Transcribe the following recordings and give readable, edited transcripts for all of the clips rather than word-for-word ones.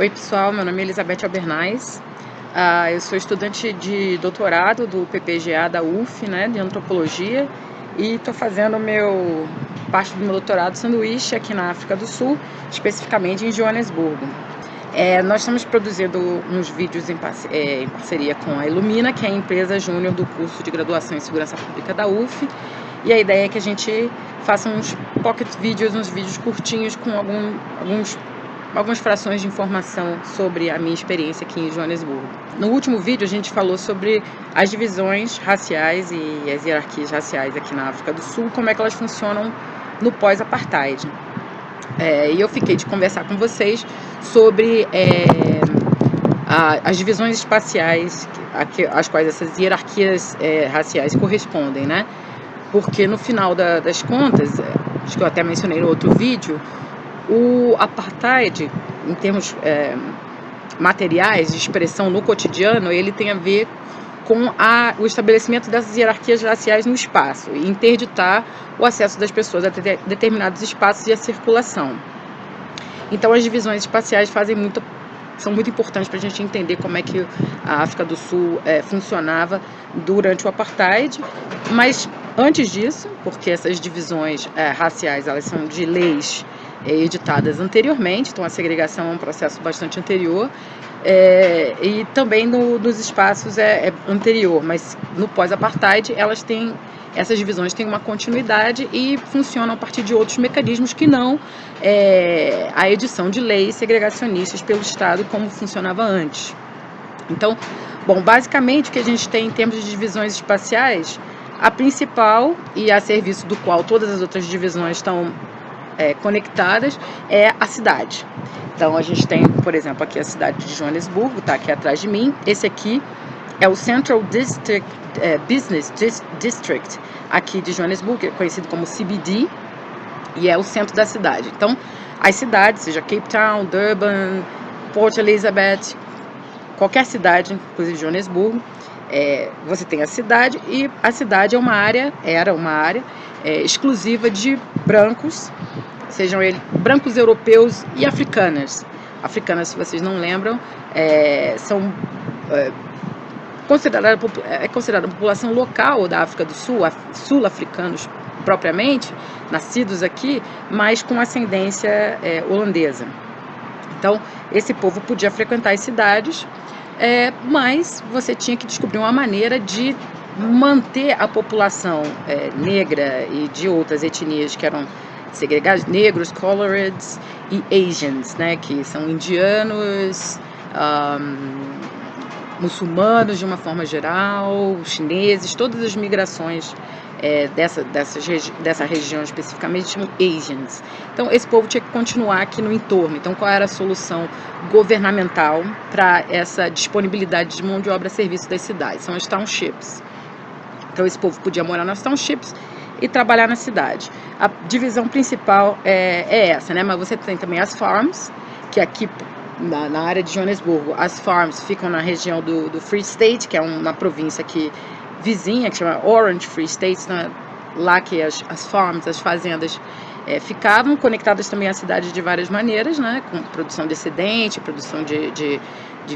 Oi pessoal, meu nome é Elizabeth Albernaz. Eu sou estudante de doutorado do PPGA da UF, né, de antropologia, e estou fazendo parte do meu doutorado sanduíche aqui na África do Sul, especificamente em Joanesburgo. Nós estamos produzindo uns vídeos em parceria com a Illumina, que é a empresa júnior do curso de graduação em segurança pública da UF, e a ideia é que a gente faça uns pocket videos, uns vídeos curtinhos com algumas frações de informação sobre a minha experiência aqui em Joanesburgo. No último vídeo a gente falou sobre as divisões raciais e as hierarquias raciais aqui na África do Sul, como é que elas funcionam no pós-apartheid. E eu fiquei de conversar com vocês sobre as divisões espaciais às quais essas hierarquias raciais correspondem, né? Porque no final das contas, acho que eu até mencionei no outro vídeo, o apartheid, em termos materiais de expressão no cotidiano, ele tem a ver com o estabelecimento dessas hierarquias raciais no espaço e interditar o acesso das pessoas a determinados espaços e a circulação. Então as divisões espaciais são muito importantes para a gente entender como é que a África do Sul funcionava durante o apartheid, mas antes disso, porque essas divisões raciais elas são de leis editadas anteriormente, então a segregação é um processo bastante anterior, e também nos espaços anterior, mas no pós-apartheid essas divisões têm uma continuidade e funcionam a partir de outros mecanismos que não a edição de leis segregacionistas pelo Estado como funcionava antes. Então, basicamente o que a gente tem em termos de divisões espaciais, a principal e a serviço do qual todas as outras divisões estão conectadas é a cidade. Então a gente tem, por exemplo, aqui a cidade de Joanesburgo, está aqui atrás de mim. Esse aqui é o Central Business District aqui de Joanesburgo, que é conhecido como CBD, e é o centro da cidade. Então as cidades, seja Cape Town, Durban, Port Elizabeth, qualquer cidade, inclusive Joanesburgo, você tem a cidade, e a cidade era uma área exclusiva de brancos, sejam eles brancos europeus e africanas. Africanas, se vocês não lembram, são considerada a população local da África do Sul, sul-africanos propriamente, nascidos aqui, mas com ascendência holandesa. Então, esse povo podia frequentar as cidades, mas você tinha que descobrir uma maneira de manter a população negra e de outras etnias que eram segregados, negros, coloreds e Asians, né, que são indianos, muçulmanos de uma forma geral, chineses, todas as migrações dessa região especificamente chamam Asians. Então esse povo tinha que continuar aqui no entorno. Então qual era a solução governamental para essa disponibilidade de mão de obra a serviço das cidades? São as townships. Então esse povo podia morar nas townships e trabalhar na cidade. A divisão principal é essa, né? Mas você tem também as farms, que aqui na área de Joanesburgo, as farms ficam na região do Free State, que é uma província aqui vizinha, que chama Orange Free State, lá que as farms, as fazendas ficavam conectadas também à cidade de várias maneiras, né? Com produção de excedente, produção de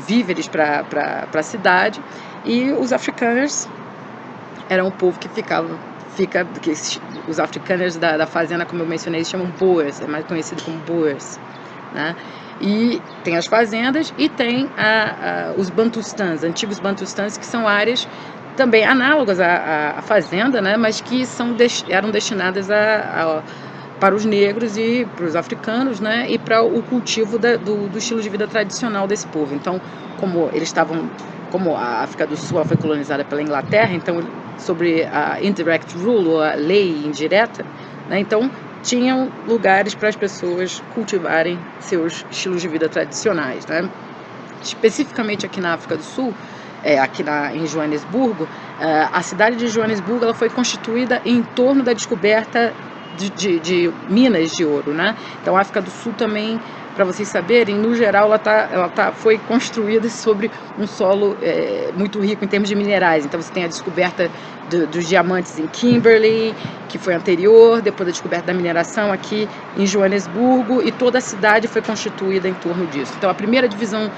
víveres para a cidade. E os afrikaners eram o povo que os afrikaners da fazenda, como eu mencionei, eles chamam Boers, é mais conhecido como Boers, né? E tem as fazendas e tem os bantustãs, antigos bantustãs, que são áreas também análogas à fazenda, né? Mas que eram destinadas para os negros e para os africanos, né? E para o cultivo do estilo de vida tradicional desse povo. Então, como a África do Sul foi colonizada pela Inglaterra, então sobre a indirect rule, ou a lei indireta, né? Então tinham lugares para as pessoas cultivarem seus estilos de vida tradicionais, né? Especificamente aqui na África do Sul, em Joanesburgo, a cidade de Joanesburgo ela foi constituída em torno da descoberta de minas de ouro, né? Então a África do Sul também para vocês saberem, no geral foi construída sobre um solo muito rico em termos de minerais. Então você tem a descoberta dos diamantes em Kimberley, que foi anterior, depois a descoberta da mineração aqui em Joanesburgo, e toda a cidade foi constituída em torno disso. Então a primeira divisão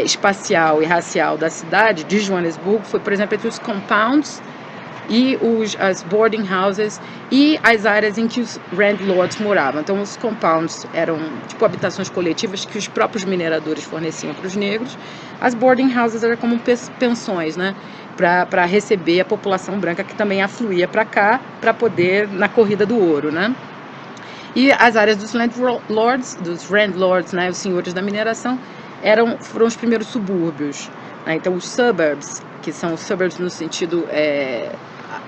espacial e racial da cidade de Joanesburgo foi, por exemplo, entre os compounds e as boarding houses e as áreas em que os landlords moravam. Então os compounds eram tipo habitações coletivas que os próprios mineradores forneciam para os negros. As boarding houses eram como pensões, né, para receber a população branca que também afluía para cá para poder na corrida do ouro, né? E as áreas dos landlords, né, os senhores da mineração, foram os primeiros subúrbios, né? Então os suburbs, que são os suburbs no sentido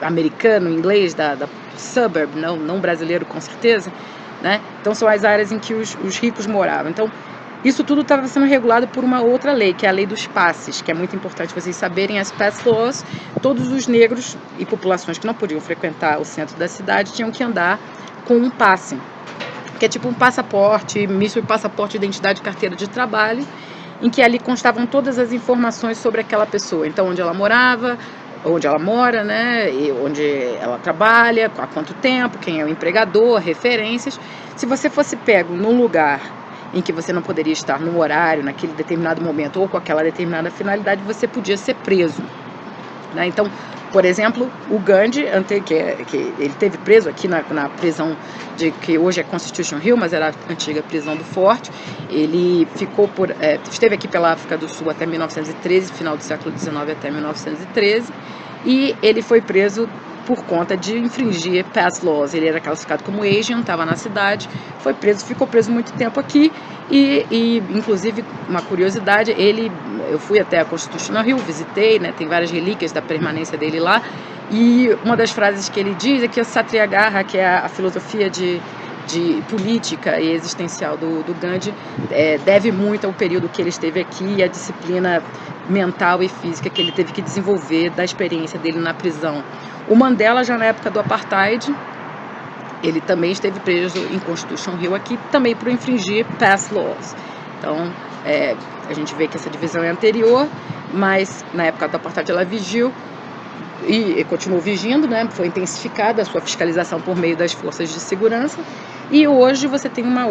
americano, inglês, da suburb, não brasileiro com certeza, né? Então são as áreas em que os ricos moravam. Então isso tudo estava sendo regulado por uma outra lei, que é a lei dos passes, que é muito importante vocês saberem. As pass laws, todos os negros e populações que não podiam frequentar o centro da cidade tinham que andar com um passe, que é tipo um passaporte, misto de passaporte, identidade, carteira de trabalho, em que ali constavam todas as informações sobre aquela pessoa. Então onde ela morava, onde ela mora, né, e onde ela trabalha, há quanto tempo, quem é o empregador, referências. Se você fosse pego num lugar em que você não poderia estar no horário, naquele determinado momento ou com aquela determinada finalidade, você podia ser preso, né? Então, por exemplo, o Gandhi, que ele teve preso aqui na prisão que hoje é Constitution Hill, mas era a antiga prisão do Forte. Ele esteve aqui pela África do Sul até 1913, final do século XIX até 1913, e ele foi preso por conta de infringir pass laws. Ele era classificado como Asian, estava na cidade, foi preso, ficou preso muito tempo aqui, e inclusive, uma curiosidade, eu fui até a Constitutional Hill, visitei, né, tem várias relíquias da permanência dele lá, e uma das frases que ele diz é que a Satyagraha, que é a filosofia de política e existencial do Gandhi, deve muito ao período que ele esteve aqui e a disciplina mental e física que ele teve que desenvolver da experiência dele na prisão. O Mandela, já na época do Apartheid, ele também esteve preso em Constitution Hill aqui, também por infringir pass laws. Então, a gente vê que essa divisão é anterior, mas na época do Apartheid ela vigiu e continuou vigindo, né? Foi intensificada a sua fiscalização por meio das forças de segurança. E hoje você tem uma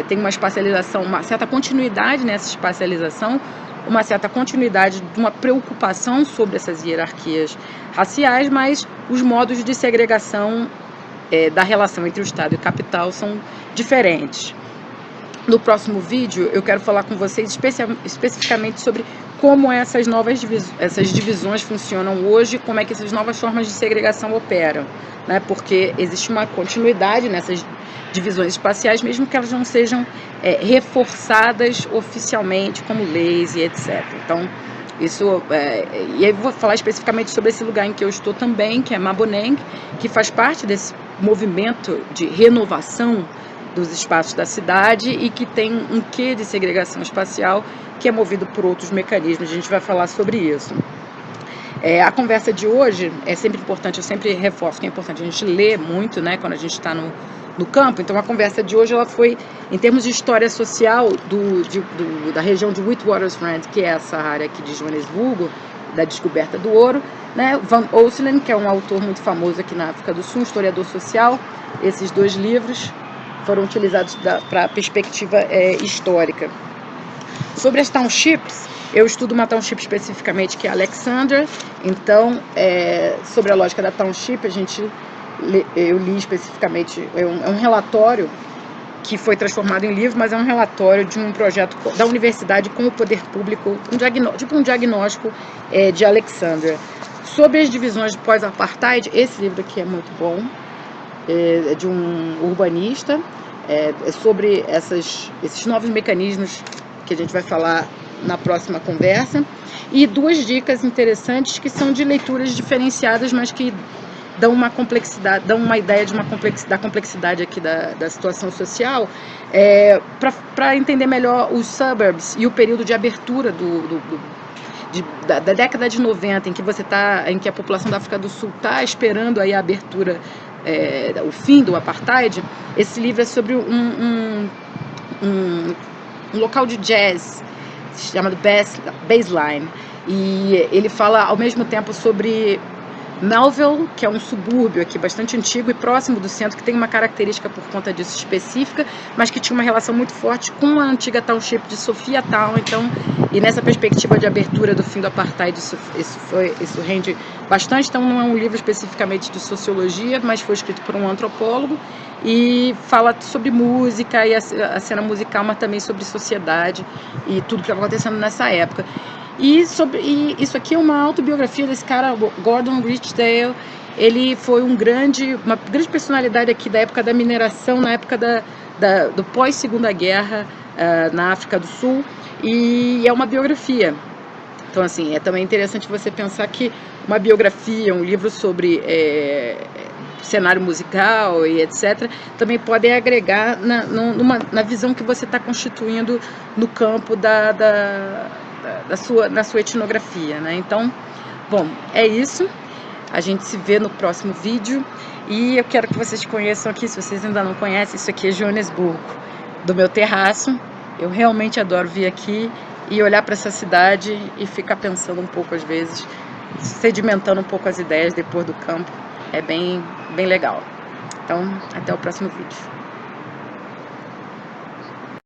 tem uma espacialização, uma certa continuidade nessa espacialização, uma certa continuidade de uma preocupação sobre essas hierarquias raciais, mas os modos de segregação da relação entre o Estado e o capital são diferentes. No próximo vídeo eu quero falar com vocês especificamente sobre como essas divisões funcionam hoje, como é que essas novas formas de segregação operam, né? Porque existe uma continuidade nessas divisões espaciais, mesmo que elas não sejam reforçadas oficialmente como leis e etc. Então, e aí eu vou falar especificamente sobre esse lugar em que eu estou também, que é Maboneng, que faz parte desse movimento de renovação dos espaços da cidade e que tem um quê de segregação espacial que é movido por outros mecanismos. A gente vai falar sobre isso. A conversa de hoje é sempre importante, eu sempre reforço que é importante a gente ler muito, né, quando a gente está no campo. Então a conversa de hoje ela foi em termos de história social da região de Witwatersrand, que é essa área aqui de Joanesburgo, da descoberta do ouro, né? Van Onselen, que é um autor muito famoso aqui na África do Sul, um historiador social. Esses dois livros foram utilizados para a perspectiva histórica. Sobre as townships, eu estudo uma township especificamente que é Alexandra. Então, sobre a lógica da township, eu li especificamente, é um relatório que foi transformado em livro, mas é um relatório de um projeto da universidade com o poder público, um diagnóstico de Alexandra. Sobre as divisões pós-apartheid, esse livro aqui é muito bom, é de um urbanista, sobre esses novos mecanismos que a gente vai falar na próxima conversa, e duas dicas interessantes que são de leituras diferenciadas, mas que dão uma complexidade, dão uma ideia da complexidade aqui da situação social, para entender melhor os suburbs e o período de abertura da década de 90, em que a população da África do Sul está esperando aí a abertura, o fim do apartheid. Esse livro é sobre um um local de jazz chamado Baseline, e ele fala ao mesmo tempo sobre Melville, que é um subúrbio aqui bastante antigo e próximo do centro, que tem uma característica por conta disso específica, mas que tinha uma relação muito forte com a antiga township de Sophiatown. Então, e nessa perspectiva de abertura do fim do apartheid, isso rende bastante. Então, não é um livro especificamente de sociologia, mas foi escrito por um antropólogo e fala sobre música e a cena musical, mas também sobre sociedade e tudo que estava acontecendo nessa época. E isso aqui é uma autobiografia desse cara, Gordon Richdale. Ele foi uma grande personalidade aqui da época da mineração, na época do pós-segunda guerra, na África do Sul, e é uma biografia. Então, assim, é também interessante você pensar que uma biografia, um livro sobre cenário musical e etc., também podem agregar na visão que você está constituindo no campo da sua etnografia, né? Então, bom, é isso. A gente se vê no próximo vídeo e eu quero que vocês conheçam aqui, se vocês ainda não conhecem, isso aqui é Joanesburgo, do meu terraço. Eu realmente adoro vir aqui e olhar para essa cidade e ficar pensando um pouco às vezes, sedimentando um pouco as ideias depois do campo. É bem legal. Então, até o próximo vídeo.